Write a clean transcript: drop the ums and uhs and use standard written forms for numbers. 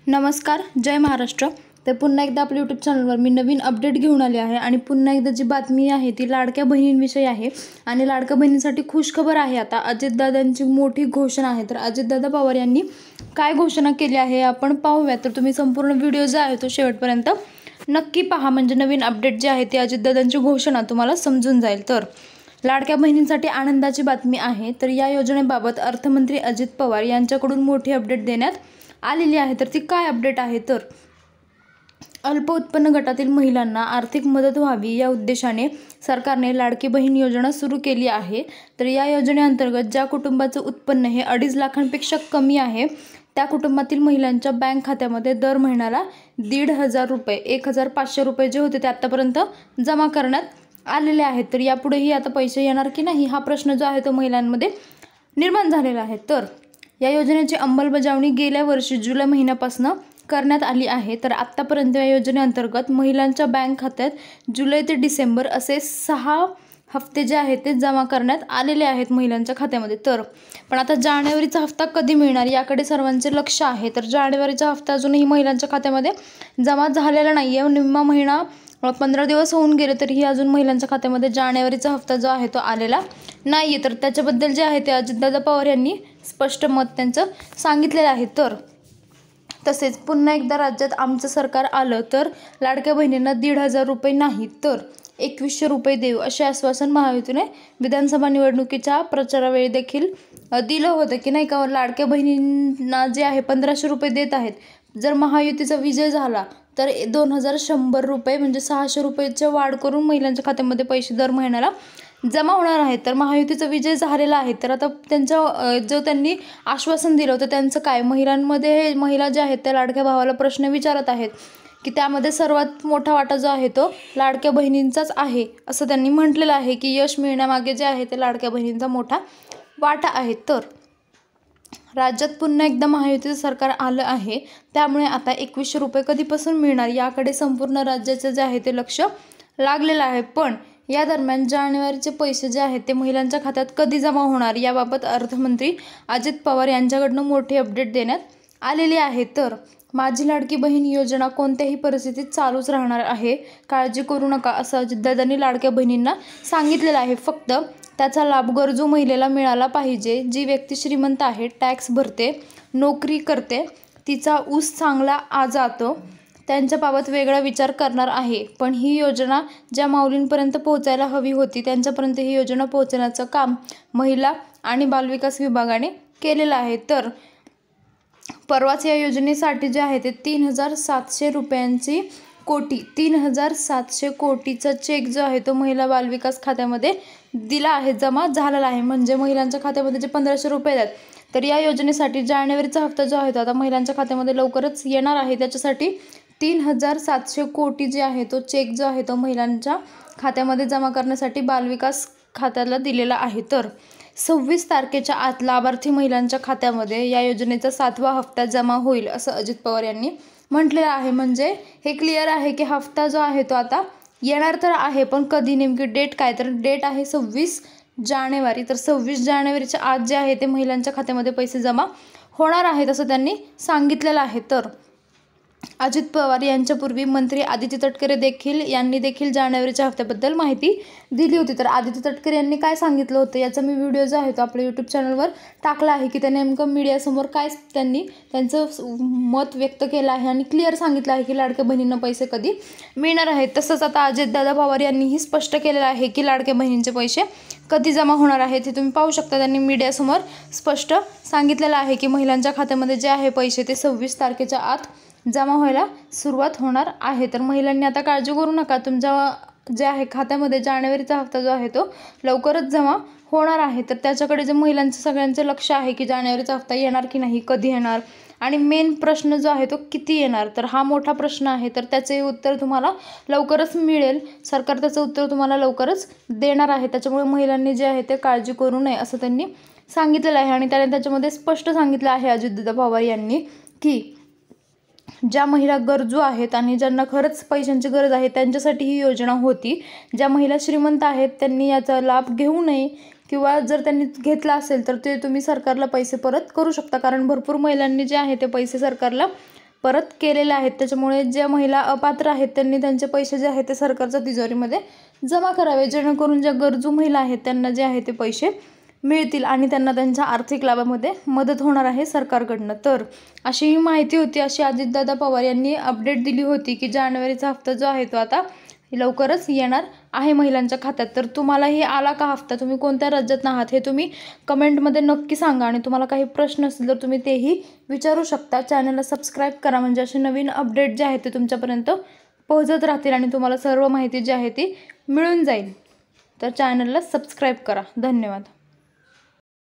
नमस्कार, जय महाराष्ट्र। तर पुन्हा एकदा आपल्या यूट्यूब चॅनलवर मी नवीन अपडेट घेऊन आले आहे आणि पुन्हा एकदा जी बातमी आहे ती लाडक्या बहिणींविषयी आहे आणि लाडक्या बहिणींसाठी खुशखबर आहे। आता अजितदादांची मोठी घोषणा आहे। तर अजितदादा पवार यांनी काय घोषणा केली आहे आपण पाहूया। तर तुम्ही संपूर्ण व्हिडिओ जो आहे तो शेवटपर्यंत नक्की पहा, म्हणजे नवीन अपडेट जे आहे ते अजितदादांची घोषणा तुम्हाला समजून जाईल। तर लाडक्या बहिणींसाठी आनंदाची बातमी आहे। तर या योजनेबाबत अर्थमंत्री अजित पवार यांच्याकडून मोठी अपडेट देण्यात आलेली आहे। तर ती काय अपडेट आहे, तर अल्प उत्पन्न गटातील महिलांना आर्थिक मदत व्हावी या उद्देशाने सरकारने लाडकी बहीण योजना सुरू केली आहे। तर या योजनेअंतर्गत ज्या कुटुंबाचं उत्पन्न हे 2.5 लाखांपेक्षा कमी आहे त्या कुटुंबातील महिलांच्या बँक खात्यामध्ये दर महिन्याला 1,500 रुपये 1,500 रुपये जे होते ते आतापर्यंत जमा करण्यात आलेले आहेत। तर यापुढेही आता पैसे येणार की नाही हा प्रश्न जो आहे तो महिलांमध्ये निर्माण झालेला आहे। तर या योजनेची अंमलबजावणी गेल्या वर्षी जुलै महिन्यापासून करण्यात आली आहे। तर आतापर्यंत या योजनेअंतर्गत महिलांच्या बँक खात्यात जुलै ते डिसेंबर असे 6 हप्ते जे आहेत ते जमा करण्यात आलेले आहेत महिलांच्या खात्यामध्ये। तर पण आता जानेवारीचा हप्ता कधी मिळणार याकडे सर्वांचे लक्ष आहे। तर जानेवारीचा हप्ता अजूनही महिलांच्या खात्यामध्ये जमा झालेला नाही आहे। निम्मा महिना 15 दिवस होऊन गेले तरीही अजून महिलांच्या खात्यामध्ये जानेवारीचा हप्ता जो आहे तो आलेला नाही आहे। तर त्याच्याबद्दल जे आहे ते अजितदादा पवार यांनी स्पष्ट मत त्यांचं सांगितलेलं आहे। तर तसेच पुन्हा एकदा राज्यात आमचं सरकार आलं तर लाडक्या बहिणींना 1,500 रुपये नाही तर 2,100 रुपये देऊ असे आश्वासन महायुतीने विधानसभा निवडणुकीच्या प्रचारावेळी देखील दिलं होतं की नाही का। लाडक्या बहिणींना जे आहे 1,500 रुपये देत आहेत। जर महायुतीचा विजय झाला तर 2,100 रुपये म्हणजे 600 रुपयाची वाढ करून महिलांच्या खात्यामध्ये पैसे दर महिन्याला जमा होणार आहेत। तर महायुतीचा विजय झालेला आहे। तर आता त्यांच्या जो त्यांनी आश्वासन दिलं होतं त्यांचं काय, महिलांमध्ये महिला ज्या आहेत त्या लाडक्या भावाला प्रश्न विचारत आहेत की त्यामध्ये सर्वात मोठा वाटा जो आहे तो लाडक्या बहिणींचाच आहे असं त्यांनी म्हटलेलं आहे की यश मिळण्यामागे जे आहे ते लाडक्या बहिणींचा मोठा वाटा आहे। तर राज्यात पुन्हा एकदा महायुतीचं सरकार आलं आहे त्यामुळे आता 2,100 रुपये कधीपासून मिळणार याकडे संपूर्ण राज्याचं जे आहे ते लक्ष लागलेलं आहे। पण या दरम्यान जानेवारीचे पैसे जे आहेत ते महिलांच्या खात्यात कधी जमा होणार याबाबत अर्थमंत्री अजित पवार यांच्याकडून मोठी अपडेट देण्यात आलेली आहे। तर माझी लाडकी बहीण योजना कोणत्याही परिस्थितीत चालूच राहणार आहे, काळजी करू नका असं अजितदादांनी लाडक्या बहिणींना सांगितलेलं आहे। फक्त त्याचा लाभ गरजू महिलेला मिळाला पाहिजे। जी व्यक्ती श्रीमंत आहे, टॅक्स भरते, नोकरी करते, तिचा ऊस चांगला जातो त्यांच्याबाबत वेगळा विचार करणार आहे। पण ही योजना ज्या माऊलींपर्यंत पोहोचायला हवी होती त्यांच्यापर्यंत ही योजना पोहोचण्याचं काम महिला आणि बालविकास विभागाने केलेलं आहे। तर परवाच या योजनेसाठी जे आहे ते 3,700 रुपयांची 3,700 कोटीचा चेक जो आहे तो महिला बालविकास खात्यामध्ये दिला आहे, जमा झालेला आहे। म्हणजे महिलांच्या खात्यामध्ये जे 1,500 रुपये आहेत तर या योजनेसाठी जानेवारीचा हप्ता जो आहे तो आता महिलांच्या खात्यामध्ये लवकरच येणार आहे। त्याच्यासाठी 3,700 कोटी जे आहे तो चेक जो आहे तो महिलांच्या खात्यामध्ये जमा करण्यासाठी बालविकास खात्याला दिलेला आहे। तर 26 तारखेच्या आत लाभार्थी महिलांच्या खात्यामध्ये या योजनेचा 7वा हप्ता जमा होईल असं अजित पवार यांनी म्हटलेलं आहे। म्हणजे हे क्लिअर आहे की हप्ता जो आहे तो आता येणार तर आहे, पण कधी नेमकी डेट काय, तर डेट आहे 26 जानेवारी। तर 26 जानेवारीच्या आत जे आहे ते महिलांच्या खात्यामध्ये पैसे जमा होणार आहेत असं त्यांनी सांगितलेलं आहे। तर अजित पवार यांच्यापूर्वी मंत्री आदित्य तटकरे यांनी देखील जानेवारीच्या हप्त्याबद्दल माहिती दिली होती। तर आदित्य तटकरे यांनी काय सांगितलं होतं याचा मी व्हिडिओ जो आहे तो आपल्या यूट्यूब चॅनलवर टाकला आहे की त्यांनी नेमकं मीडियासमोर काय त्यांनी त्यांचं मत व्यक्त केलं आहे आणि क्लिअर सांगितलं आहे की लाडक्या बहिणींना पैसे कधी मिळणार आहेत। तसंच आता अजितदादा पवार यांनीही स्पष्ट केलेलं आहे की लाडक्या बहिणींचे पैसे कधी जमा होणार आहेत हे तुम्ही पाहू शकता। त्यांनी मीडियासमोर स्पष्ट सांगितलेलं आहे की महिलांच्या खात्यामध्ये जे आहे पैसे ते 26 तारखेच्या आत जमा व्हायला सुरुवात होणार आहे। तर महिलांनी आता काळजी करू नका, तुमच्या जे आहे खात्यामध्ये जानेवारीचा हप्ता जो आहे तो लवकरच जमा होणार आहे। तर त्याच्याकडे जे महिलांचं सगळ्यांचं लक्ष आहे की जानेवारीचा हप्ता येणार की नाही, कधी येणार आणि मेन प्रश्न जो आहे तो किती येणार, तर हा मोठा प्रश्न आहे। तर त्याचे उत्तर तुम्हाला लवकरच मिळेल, सरकार त्याचं उत्तर तुम्हाला लवकरच देणार आहे। त्याच्यामुळे महिलांनी जे आहे ते काळजी करू नये असं त्यांनी सांगितलेलं आहे। आणि त्याने त्याच्यामध्ये स्पष्ट सांगितलं आहे अजितदादा पवार यांनी की ज्या महिला गरजू आहेत आणि ज्यांना खरंच पैशांची गरज आहे त्यांच्यासाठी ही योजना होती। ज्या महिला श्रीमंत आहेत त्यांनी याचा लाभ घेऊ नये किंवा जर त्यांनी घेतला असेल तर ते तुम्ही सरकारला पैसे परत करू शकता, कारण भरपूर महिलांनी जे आहे ते पैसे सरकारला परत केलेल्या आहेत। त्याच्यामुळे ज्या महिला अपात्र आहेत त्यांनी त्यांचे पैसे जे आहेत ते सरकारच्या तिजोरीमध्ये जमा करावे, जेणेकरून ज्या गरजू महिला आहेत त्यांना जे आहे ते पैसे मिळतील आणि त्यांना त्यांच्या आर्थिक लाभामध्ये मदत होणार आहे सरकारकडनं। तर अशी ही माहिती होती, अशी अजितदादा पवार यांनी अपडेट दिली होती की जानेवारीचा हप्ता जो आहे तो आता लवकरच येणार आहे महिलांच्या खात्यात। तर तुम्हालाही आला का हप्ता, तुम्ही कोणत्या राज्यात आहात हे तुम्ही कमेंटमध्ये नक्की सांगा आणि तुम्हाला काही प्रश्न असतील तर तुम्ही तेही विचारू शकता। चॅनलला सबस्क्राईब करा म्हणजे असे नवीन अपडेट जे आहेत ते तुमच्यापर्यंत पोहोचत राहतील आणि तुम्हाला सर्व माहिती जी आहे ती मिळून जाईल। तर चॅनलला सबस्क्राईब करा। धन्यवाद।